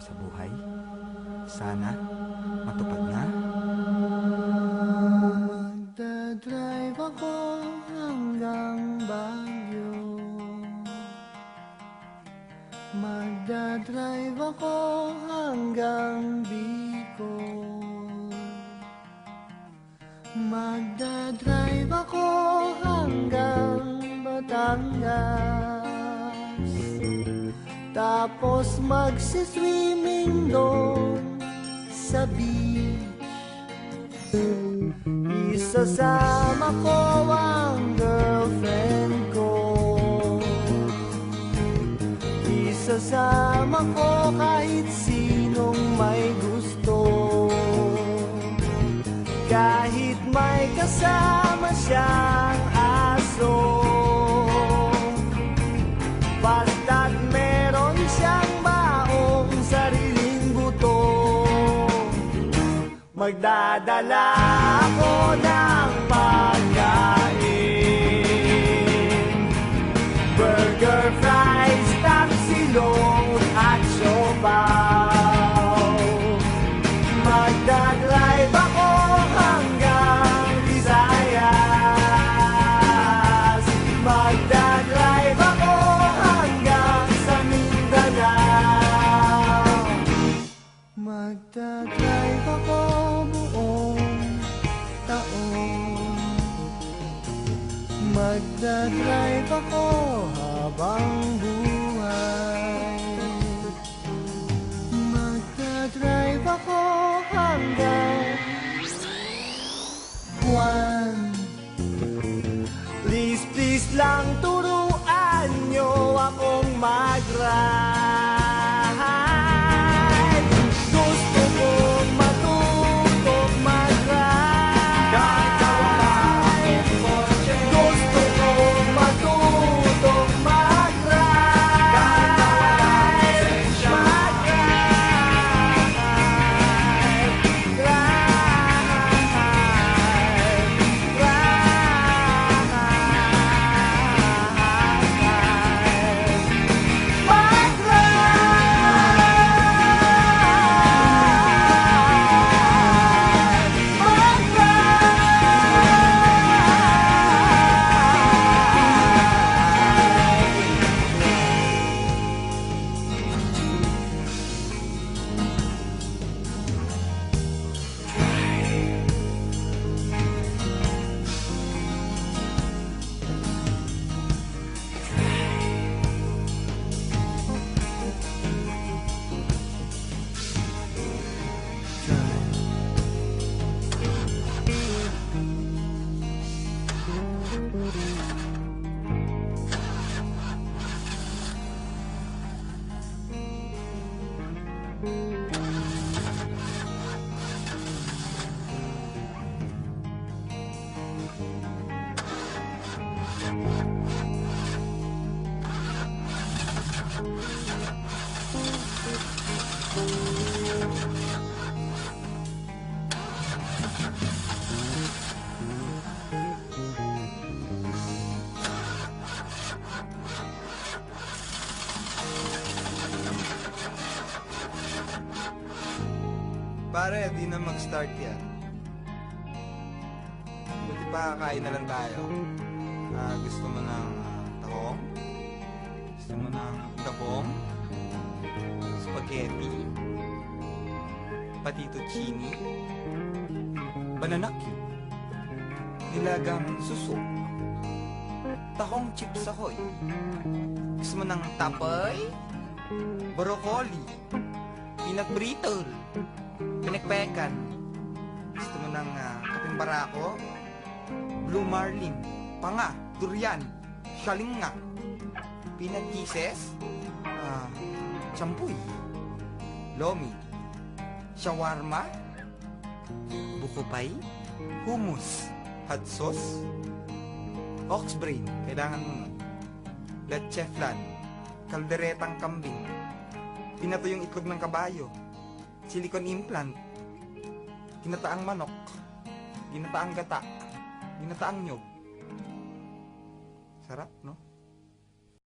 sa buhay. Sana matupad na. Magdadrive ako hanggang Baguio. Magdadrive ako hanggang Bicol. Magdadrive ako hanggang Batangas. Tapos magsiswimming doon sa beach. Isasama ko ang girlfriend ko. Isasama ko kahit sinong may gusto. Kahit may kasama siyang aso. Basta't meron siyang baong sariling buto. Magdadala ako ng pagkain, burger, fries, tapsilong at siopaw. Magdadrive ako hanggang Visayas. Magdadrive ako hanggang sa Mindanao. Magdadrive ako buong taon. Magdadrive ako habang buhay. Magdadrive ako hanggang buwan. Please, please lang turuan nyo akong mag-ride. Gusto kong matutong mag-ride. Gusto kong matutong mag-ride. Pare, di na mag-start yan. Buti pa kakain na lang tayo. Gusto mo ng tahong? Gusto mo ng gabong? Spaghetti? Patituccini? Bananaki? Nilagang suso? Tahong chips ahoy? Gusto mo ng tapay? Broccoli? Peanut brittle? Pinekpekan? Gusto mo ng kapeng barako? Blue marlin? Panga? Durian? Shalinga? Peanut kisses? Champuy? Lomi? Shawarma? Bukopay? Hummus? Hot sauce? Ox brain? Kailangan mo nun. Leche flan? Kalderetang kambing? Pinatuyong itlog ng kabayo? Silicone implant, ginataang manok, ginataang gata, ginataang nyog. Sarap, no?